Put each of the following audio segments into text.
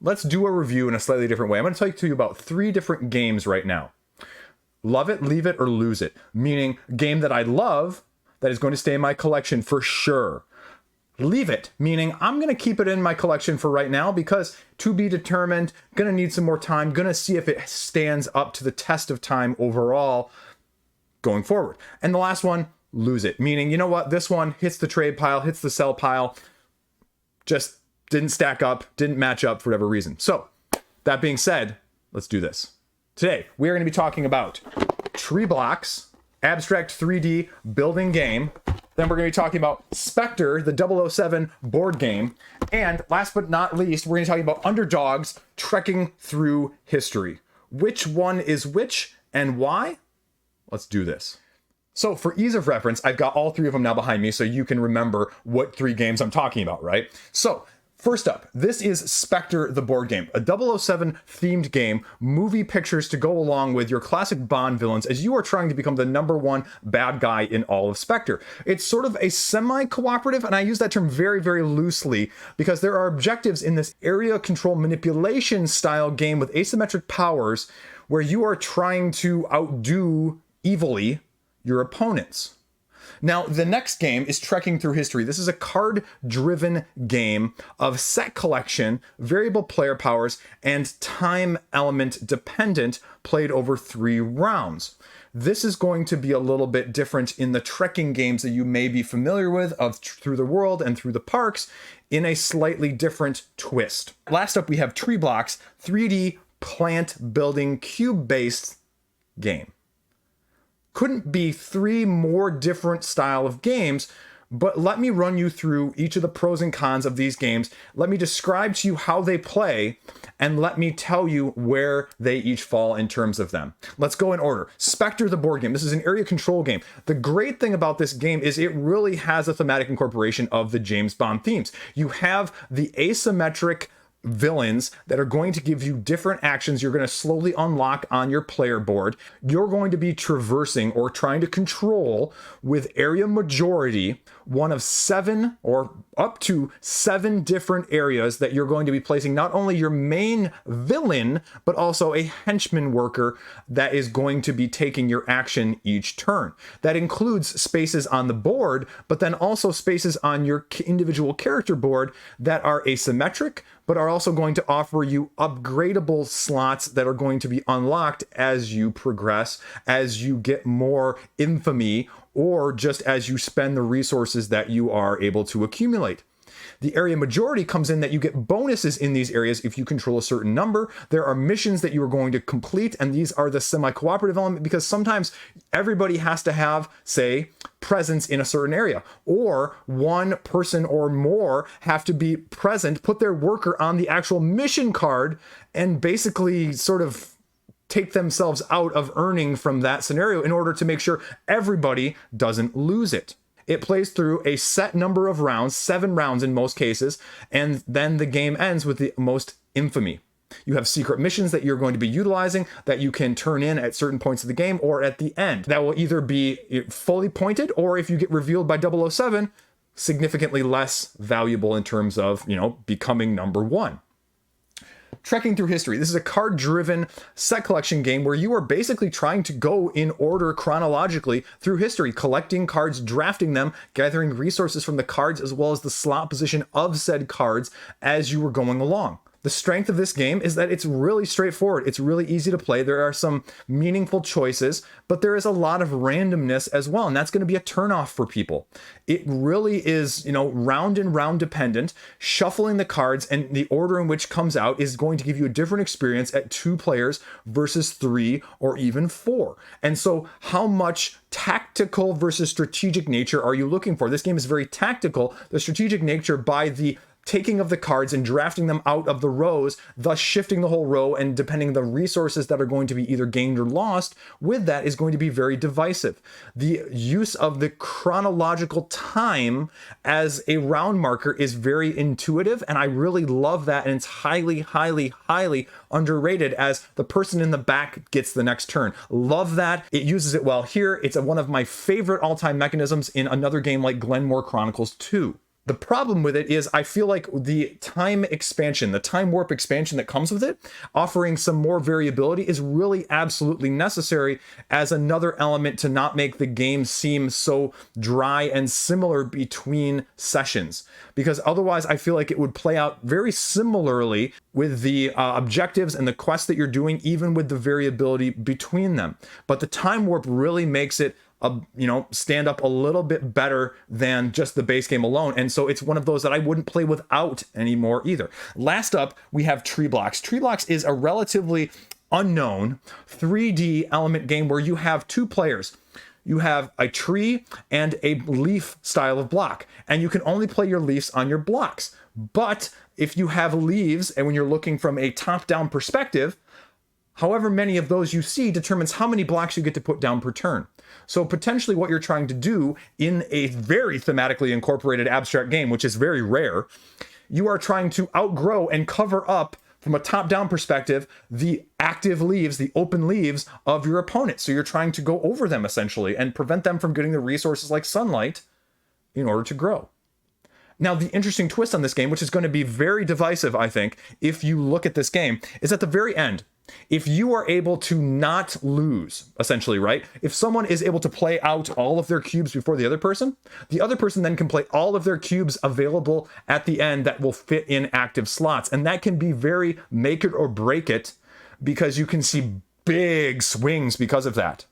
let's do a review in a slightly different way. I'm going to talk to you about 3 different games right now. Love it, leave it, or lose it. Meaning, game that I love that is going to stay in my collection for sure. Leave it, meaning I'm going to keep it in my collection for right now because to be determined, going to need some more time, going to see if it stands up to the test of time overall going forward. And the last one, lose it, meaning, you know what, this one hits the trade pile, hits the sell pile, just didn't stack up, didn't match up for whatever reason. So, that being said, let's do this. Today, we are going to be talking about Tree Blocks, abstract 3D building game. Then we're going to be talking about Spectre, the 007 board game. And last but not least, we're going to be talking about underdogs trekking through history. Which one is which and why? Let's do this. So for ease of reference, I've got all 3 of them now behind me so you can remember what 3 games I'm talking about, right? So first up, this is Spectre, the board game, a 007 themed game, movie pictures to go along with your classic Bond villains as you are trying to become the #1 bad guy in all of Spectre. It's sort of a semi-cooperative, and I use that term very, very loosely because there are objectives in this area control manipulation style game with asymmetric powers where you are trying to outdo evilly your opponents. Now, the next game is Trekking Through History. This is a card-driven game of set collection, variable player powers, and time element dependent, played over 3 rounds. This is going to be a little bit different in the trekking games that you may be familiar with of Through the World and Through the Parks in a slightly different twist. Last up, we have Tree Blocks, 3D plant building cube-based game. Couldn't be 3 more different style of games, but let me run you through each of the pros and cons of these games. Let me describe to you how they play, and let me tell you where they each fall in terms of them. Let's go in order. Spectre, the board game. This is an area control game. The great thing about this game is it really has a thematic incorporation of the James Bond themes. You have the asymmetric villains that are going to give you different actions you're going to slowly unlock on your player board. You're going to be traversing or trying to control with area majority one of 7 or up to 7 different areas that you're going to be placing not only your main villain, but also a henchman worker that is going to be taking your action each turn. That includes spaces on the board, but then also spaces on your individual character board that are asymmetric, but are also going to offer you upgradable slots that are going to be unlocked as you progress, as you get more infamy, or just as you spend the resources that you are able to accumulate. The area majority comes in that you get bonuses in these areas if you control a certain number. There are missions that you are going to complete, and these are the semi-cooperative element because sometimes everybody has to have, say, presence in a certain area, or one person or more have to be present, put their worker on the actual mission card, and basically sort of take themselves out of earning from that scenario in order to make sure everybody doesn't lose it. It plays through a set number of rounds, 7 rounds in most cases, and then the game ends with the most infamy. You have secret missions that you're going to be utilizing that you can turn in at certain points of the game or at the end. That will either be fully pointed, or if you get revealed by 007, significantly less valuable in terms of, becoming #1. Trekking Through History. This is a card-driven set collection game where you are basically trying to go in order chronologically through history, collecting cards, drafting them, gathering resources from the cards as well as the slot position of said cards as you were going along. The strength of this game is that it's really straightforward. It's really easy to play. There are some meaningful choices, but there is a lot of randomness as well, and that's going to be a turnoff for people. It really is, round and round dependent. Shuffling the cards and the order in which comes out is going to give you a different experience at 2 players versus 3 or even 4. And so how much tactical versus strategic nature are you looking for? This game is very tactical. The strategic nature by the taking of the cards and drafting them out of the rows, thus shifting the whole row, and depending on the resources that are going to be either gained or lost with that is going to be very divisive. The use of the chronological time as a round marker is very intuitive, and I really love that, and it's highly, highly, highly underrated as the person in the back gets the next turn. Love that. It uses it well here. It's one of my favorite all-time mechanisms in another game like Glenmore Chronicles 2. The problem with it is I feel like the time expansion, the time warp expansion that comes with it, offering some more variability is really absolutely necessary as another element to not make the game seem so dry and similar between sessions. Because otherwise I feel like it would play out very similarly with the objectives and the quests that you're doing, even with the variability between them. But the time warp really makes it stand up a little bit better than just the base game alone. And so it's one of those that I wouldn't play without anymore either. Last up, we have Tree Blocks. Tree Blocks is a relatively unknown 3D element game where you have two players. You have a tree and a leaf style of block, and you can only play your leaves on your blocks. But if you have leaves, and when you're looking from a top-down perspective, however many of those you see determines how many blocks you get to put down per turn. So potentially what you're trying to do in a very thematically incorporated abstract game, which is very rare, you are trying to outgrow and cover up, from a top-down perspective, the active leaves, the open leaves of your opponent. So you're trying to go over them essentially and prevent them from getting the resources like sunlight in order to grow. Now, the interesting twist on this game, which is going to be very divisive, I think, if you look at this game, is at the very end. If you are able to not lose, essentially, right? If someone is able to play out all of their cubes before the other person then can play all of their cubes available at the end that will fit in active slots. And that can be very make it or break it, because you can see big swings because of that.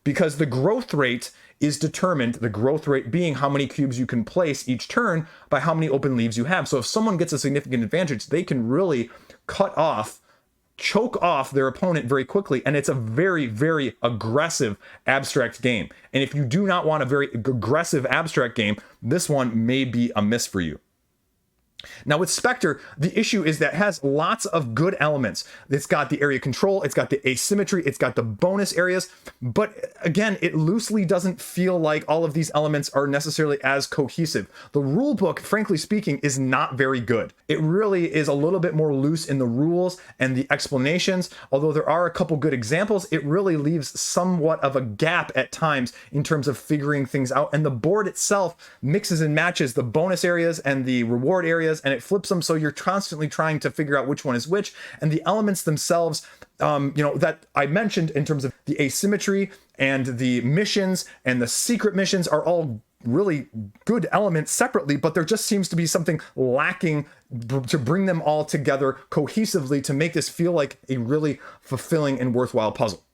Because the growth rate is determined, the growth rate being how many cubes you can place each turn, by how many open leaves you have. So if someone gets a significant advantage, they can really choke off their opponent very quickly. And it's a very, very aggressive abstract game. And if you do not want a very aggressive abstract game, this one may be a miss for you. Now with Spectre, the issue is that it has lots of good elements. It's got the area control, it's got the asymmetry, it's got the bonus areas, but again, it loosely doesn't feel like all of these elements are necessarily as cohesive. The rule book, frankly speaking, is not very good. It really is a little bit more loose in the rules and the explanations. Although there are a couple good examples, it really leaves somewhat of a gap at times in terms of figuring things out. And the board itself mixes and matches the bonus areas and the reward areas, and it flips them, so you're constantly trying to figure out which one is which. And the elements themselves, that I mentioned in terms of the asymmetry and the missions and the secret missions, are all really good elements separately, but there just seems to be something lacking to bring them all together cohesively to make this feel like a really fulfilling and worthwhile puzzle.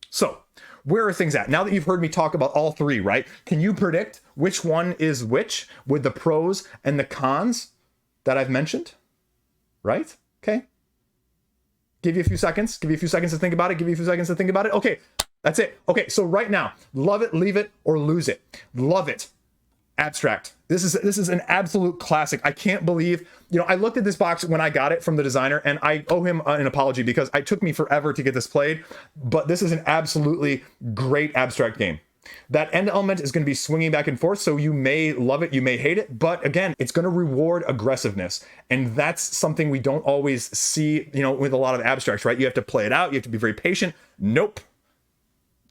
So, where are things at? Now that you've heard me talk about all three, right? Can you predict which one is which with the pros and the cons that I've mentioned? Right? Okay. Give you a few seconds. Give you a few seconds to think about it. Okay. That's it. Okay. So right now, love it, leave it, or lose it. Love it. Abstract. This is an absolute classic. I can't believe, I looked at this box when I got it from the designer, and I owe him an apology because it took me forever to get this played, but this is an absolutely great abstract game. That end element is going to be swinging back and forth, so you may love it, you may hate it, but again, it's going to reward aggressiveness, and that's something we don't always see, with a lot of abstracts, right? You have to play it out, you have to be very patient. Nope.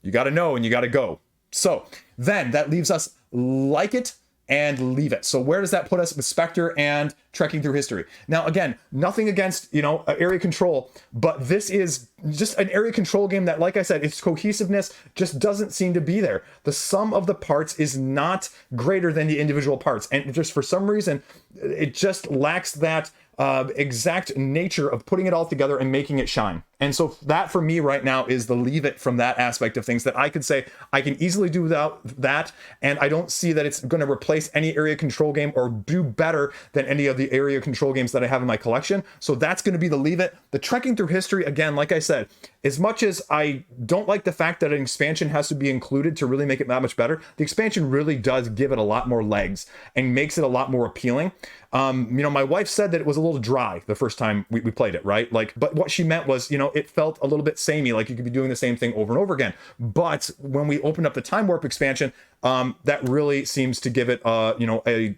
You got to know and you got to go. So then that leaves us like it and leave it. So where does that put us with Spectre and Trekking Through History? Now, again, nothing against, area control, but this is just an area control game that, like I said, its cohesiveness just doesn't seem to be there. The sum of the parts is not greater than the individual parts. And just for some reason, it just lacks that exact nature of putting it all together and making it shine. And so that for me right now is the leave it from that aspect of things, that I could say I can easily do without that. And I don't see that it's going to replace any area control game or do better than any of the area control games that I have in my collection. So that's going to be the leave it. The Trekking Through History, again, like I said, as much as I don't like the fact that an expansion has to be included to really make it that much better, the expansion really does give it a lot more legs and makes it a lot more appealing. My wife said that it was a little dry the first time we played it, right? But what she meant was, it felt a little bit samey, like you could be doing the same thing over and over again. But when we opened up the Time Warp expansion, that really seems to give it, a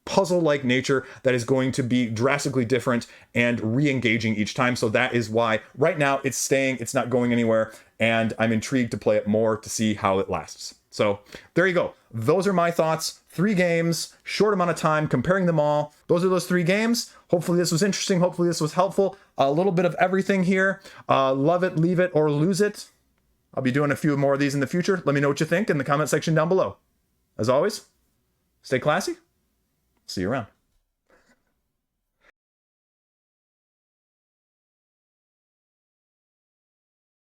puzzle-like nature that is going to be drastically different and re-engaging each time. So that is why right now it's staying, it's not going anywhere, and I'm intrigued to play it more to see how it lasts. So there you go. Those are my thoughts. 3 games, short amount of time, comparing them all. Those are those 3 games. Hopefully this was interesting. Hopefully this was helpful. A little bit of everything here. Love it, leave it, or lose it. I'll be doing a few more of these in the future. Let me know what you think in the comment section down below. As always, stay classy. See you around.